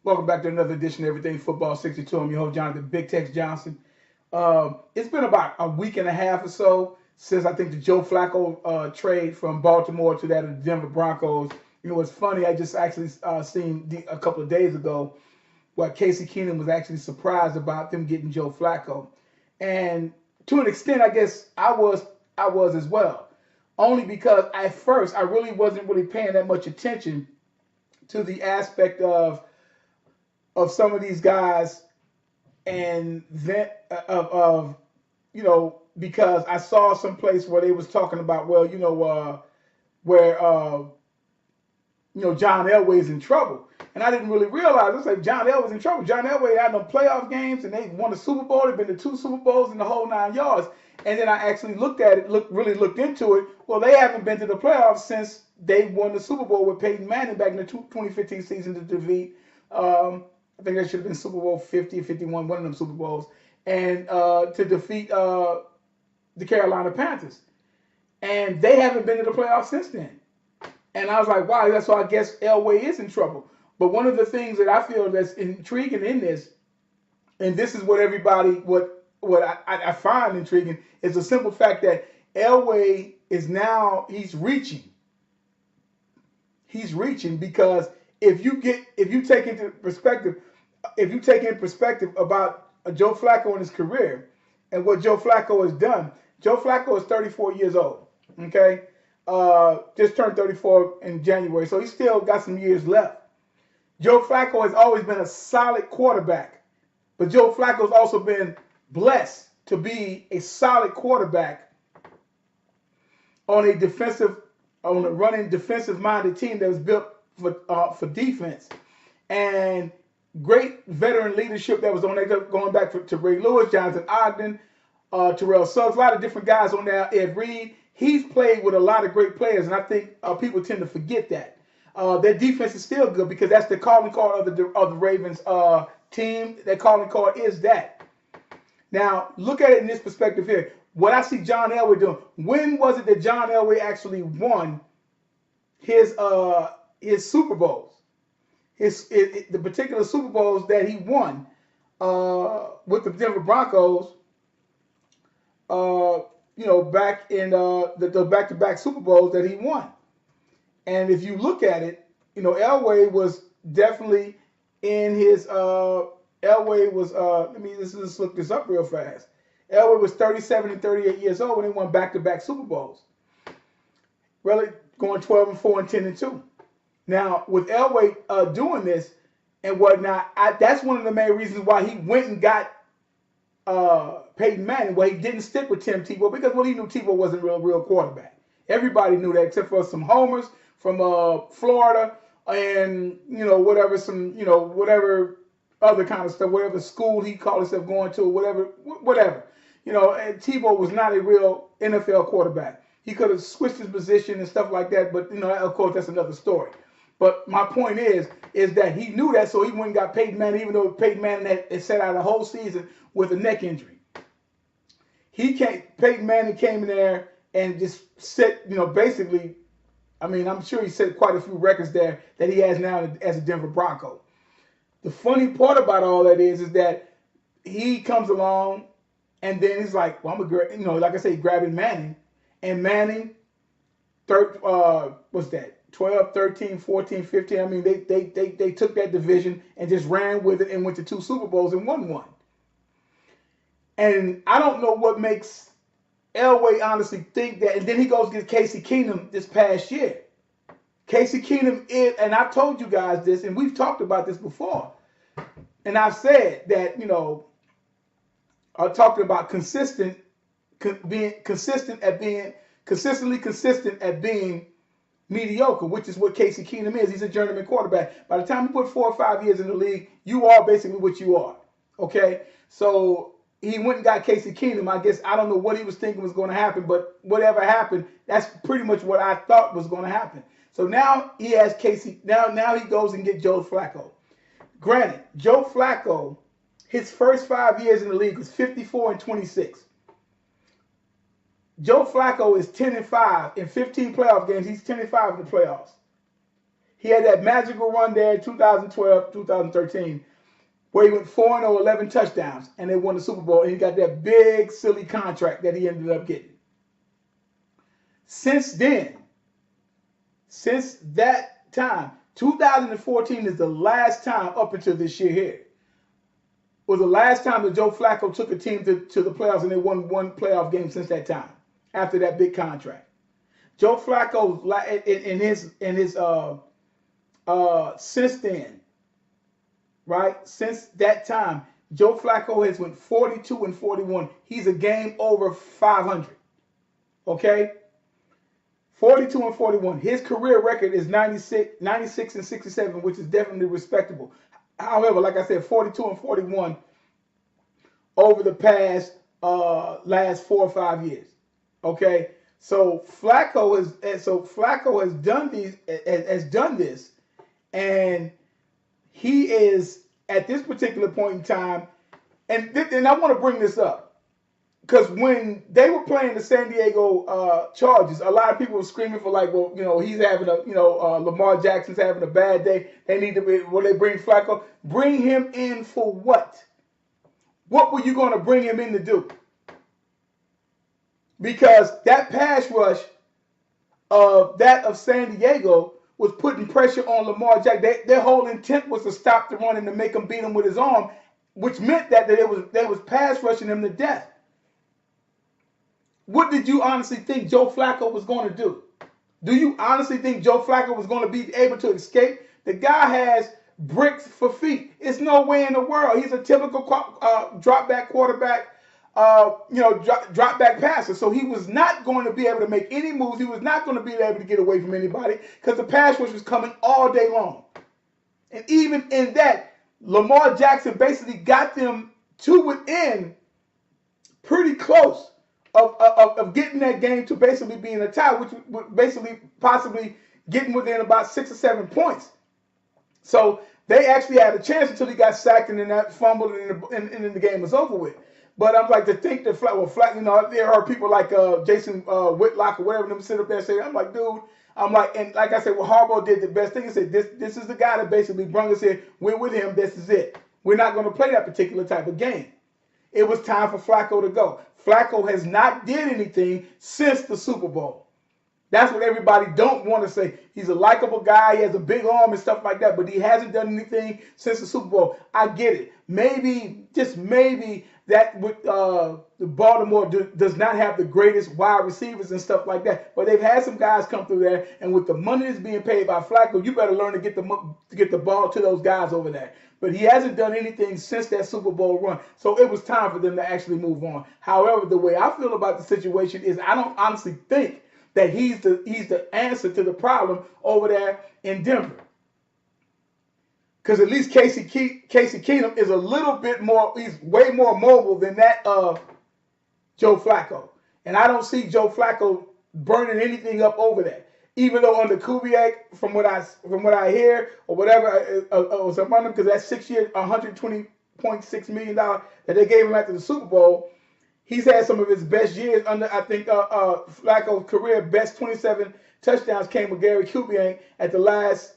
Welcome back to another edition of Everything Football 62. I'm your host, Jonathan Big Tex Johnson. It's been about a week and a half or so since I think the Joe Flacco trade from Baltimore to that of the Denver Broncos. You know, it's funny. I just actually seen a couple of days ago where Casey Keenum was actually surprised about them getting Joe Flacco, and to an extent, I guess I was as well. Only because at first I really wasn't really paying that much attention to the aspect of some of these guys and then of because I saw some place where they was talking about where John Elway's in trouble, and I didn't really realize. I was like, John Elway's in trouble. John Elway had no playoff games, and they won the Super Bowl. They've been to two Super Bowls in the whole 9 yards. And then I actually looked at it, really looked into it. Well, they haven't been to the playoffs since they won the Super Bowl with Peyton Manning back in the 2015 season to defeat. I think that should have been Super Bowl 50, 51, one of them Super Bowls, and to defeat the Carolina Panthers. And they haven't been to the playoffs since then. And I was like, wow, that's why I guess Elway is in trouble. But one of the things that I feel that's intriguing in this, and this is what I find intriguing, is the simple fact that Elway is now he's reaching. He's reaching because if you take into perspective, if you take in perspective about Joe Flacco and his career and what Joe Flacco has done, Joe Flacco is 34 years old. Okay, just turned 34 in January, so he's still got some years left. Joe Flacco has always been a solid quarterback, but Joe Flacco's also been blessed to be a solid quarterback on a running defensive-minded team that was built for defense, and great veteran leadership that was on there, going back to Ray Lewis, Jonathan Ogden, Terrell Suggs, a lot of different guys on there. Ed Reed, he's played with a lot of great players, and I think people tend to forget that. Their defense is still good because that's the calling card of the Ravens team. Their calling card is that. Now, look at it in this perspective here. What I see John Elway doing. When was it that John Elway actually won his Super Bowls? The particular Super Bowls that he won with the Denver Broncos, back in the back-to-back Super Bowls that he won. And if you look at it, Elway was definitely in his Elway was let's look this up real fast. Elway was 37 and 38 years old when they won back-to-back Super Bowls. Really going 12-4 and 10-2. Now, with Elway doing this and whatnot, that's one of the main reasons why he went and got Peyton Manning, where he didn't stick with Tim Tebow, because he knew Tebow wasn't a real quarterback. Everybody knew that, except for some homers from Florida and whatever other kind of stuff, whatever school he called himself going to, whatever. And Tebow was not a real NFL quarterback. He could have switched his position and stuff like that, but of course that's another story. But my point is that he knew that, so he went and got Peyton Manning, even though Peyton Manning had sat out a whole season with a neck injury. Peyton Manning came in there and just set, basically, I'm sure he set quite a few records there that he has now as a Denver Bronco. The funny part about all that is that he comes along and then he's like, well, I'm going to, like I say, grabbing Manning. And Manning, what's that? 12, 13, 14, 15. They took that division and just ran with it and went to two Super Bowls and won one. And I don't know what makes Elway honestly think that. And then he goes get Casey Keenum this past year. Casey Keenum is, and I've told you guys this, and we've talked about this before. And I've said that, I'm talking about consistently consistent at being mediocre, which is what Casey Keenum is. He's a journeyman quarterback. By the time you put 4 or 5 years in the league, you are basically what you are. Okay? So he went and got Casey Keenum. I guess I don't know what he was thinking was going to happen, but whatever happened, that's pretty much what I thought was going to happen. So now he has Casey. Now he goes and gets Joe Flacco. Granted, Joe Flacco, his first 5 years in the league was 54 and 26. Joe Flacco is 10-5 in 15 playoff games. He's 10-5 in the playoffs. He had that magical run there in 2012, 2013, where he went 4-0, 11 touchdowns, and they won the Super Bowl, and he got that big, silly contract that he ended up getting. Since then, since that time, 2014 is the last time up until this year here, was the last time that Joe Flacco took a team to the playoffs, and they won one playoff game since that time, after that big contract. Joe Flacco, in his since then, right? Since that time, Joe Flacco has went 42-41. He's a game over 500. Okay? 42-41. His career record is 96-67, which is definitely respectable. However, like I said, 42-41 over the past last 4 or 5 years. Okay? So Flacco has done this, and he is at this particular point in time, and I want to bring this up because when they were playing the San Diego Chargers, a lot of people were screaming for like, well, you know, he's having a, you know, Lamar Jackson's having a bad day. They need to be, will they bring Flacco? Bring him in for what? What were you going to bring him in to do? Because that pass rush of San Diego was putting pressure on Lamar Jackson. Their whole intent was to stop the run and to make him beat him with his arm, which meant that they was pass rushing him to death. What did you honestly think Joe Flacco was going to do? Do you honestly think Joe Flacco was going to be able to escape? The guy has bricks for feet. It's no way in the world. He's a typical drop back quarterback. Drop back passer. So he was not going to be able to make any moves. He was not going to be able to get away from anybody because the pass rush was coming all day long. And even in that, Lamar Jackson basically got them to within pretty close of getting that game to basically being a tie, which would basically possibly getting within about 6 or 7 points. So they actually had a chance until he got sacked and then that fumbled and the game was over with. But I'm like, to think that Flacco, you know, there are people like Jason Whitlock or whatever, them sit up there and say, I'm like, dude, I'm like, and like I said, well, Harbaugh did the best thing. He said, this is the guy that basically brung us here. We're with him. This is it. We're not going to play that particular type of game. It was time for Flacco to go. Flacco has not did anything since the Super Bowl. That's what everybody don't want to say. He's a likable guy. He has a big arm and stuff like that, but he hasn't done anything since the Super Bowl. I get it. Maybe, just maybe, that with Baltimore does not have the greatest wide receivers and stuff like that. But they've had some guys come through there, and with the money that's being paid by Flacco, you better learn to get the ball to those guys over there. But he hasn't done anything since that Super Bowl run. So it was time for them to actually move on. However, the way I feel about the situation is I don't honestly think that he's the answer to the problem over there in Denver. Because at least Casey Keenum is a little bit more, he's way more mobile than that of Joe Flacco. And I don't see Joe Flacco burning anything up over there. Even though under Kubiak, from what I hear, or whatever, was around him, because that 6 year, $120.6 million that they gave him after the Super Bowl, he's had some of his best years under, I think, Flacco's career best 27 touchdowns came with Gary Kubiak at the last,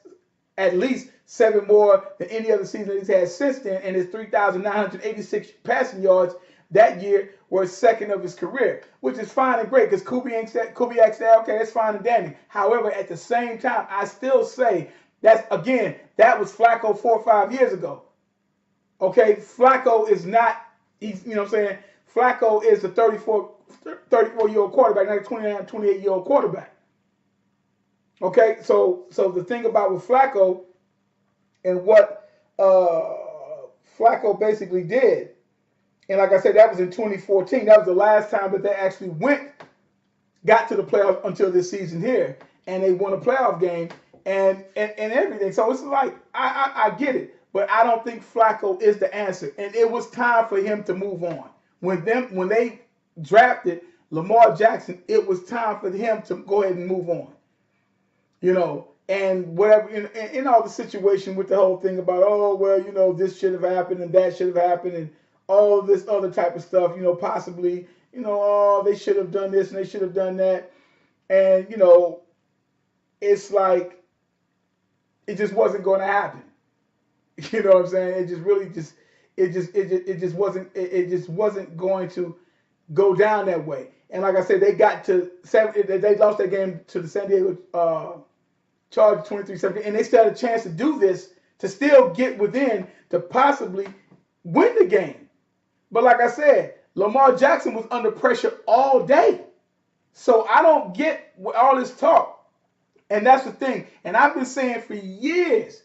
at least 7 more than any other season he's had since then, and his 3,986 passing yards that year were second of his career, which is fine and great because Kubiak said, okay, that's fine and dandy. However, at the same time, I still say that was Flacco 4 or 5 years ago. Okay, Flacco is not, he's, you know what I'm saying, Flacco is a 34-year-old quarterback, not a 29, 28-year-old quarterback. Okay, so the thing about with Flacco and what Flacco basically did, and like I said, that was in 2014. That was the last time that they actually got to the playoffs until this season here, and they won a playoff game and everything. So it's like I get it, but I don't think Flacco is the answer, and it was time for him to move on. When they drafted Lamar Jackson, it was time for him to go ahead and move on. You know, and whatever, in all the situation with the whole thing about, oh, well, you know, this should have happened and that should have happened and all this other type of stuff, you know, possibly, you know, oh, they should have done this and they should have done that. And, you know, it's like, It just wasn't going to happen. You know what I'm saying? It just really just it just wasn't it just wasn't going to go down that way. And like I said, they got to they lost that game to the San Diego Chargers 23-17, and they still had a chance to do this to still get within to possibly win the game. But like I said, Lamar Jackson was under pressure all day. So I don't get all this talk. And that's the thing. And I've been saying for years,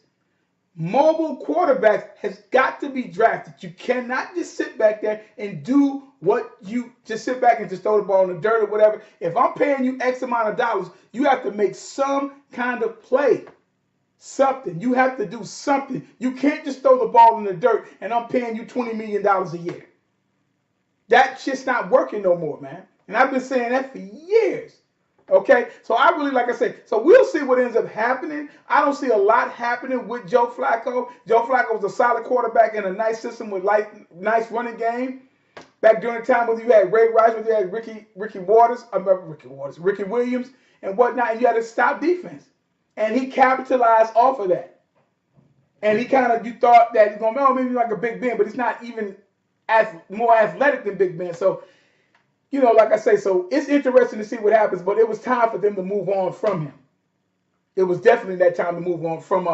mobile quarterbacks has got to be drafted. You cannot just sit back there and do what you just sit back and just throw the ball in the dirt or whatever. If I'm paying you X amount of dollars, you have to make some kind of play. Something. You have to do something. You can't just throw the ball in the dirt and I'm paying you $20 million a year. That shit's not working no more, man. And I've been saying that for years. Okay, so I really, like I say, so we'll see what ends up happening. I don't see a lot happening with Joe Flacco. Joe Flacco was a solid quarterback in a nice system with nice running game. Back during the time when you had Ray Rice, when you had Ricky Williams and whatnot, and you had a stout defense. And he capitalized off of that. And he kind of, you thought that he's going to, maybe like a Big Ben, but he's not even more athletic than Big Ben. So, you know, like I say, so it's interesting to see what happens, but it was time for them to move on from him. It was definitely that time to move on from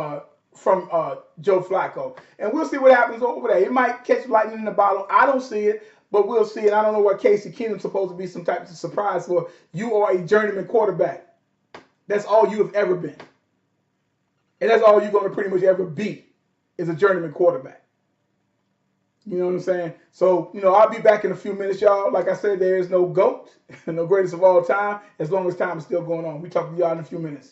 Joe Flacco. And we'll see what happens over there. It might catch lightning in the bottle. I don't see it, but we'll see it. I don't know what Casey Keenum's supposed to be some type of surprise for. You are a journeyman quarterback. That's all you have ever been. And that's all you're going to pretty much ever be is a journeyman quarterback. You know what I'm saying? So, you know, I'll be back in a few minutes, y'all. Like I said, there is no GOAT, no greatest of all time, as long as time is still going on. We talk to y'all in a few minutes.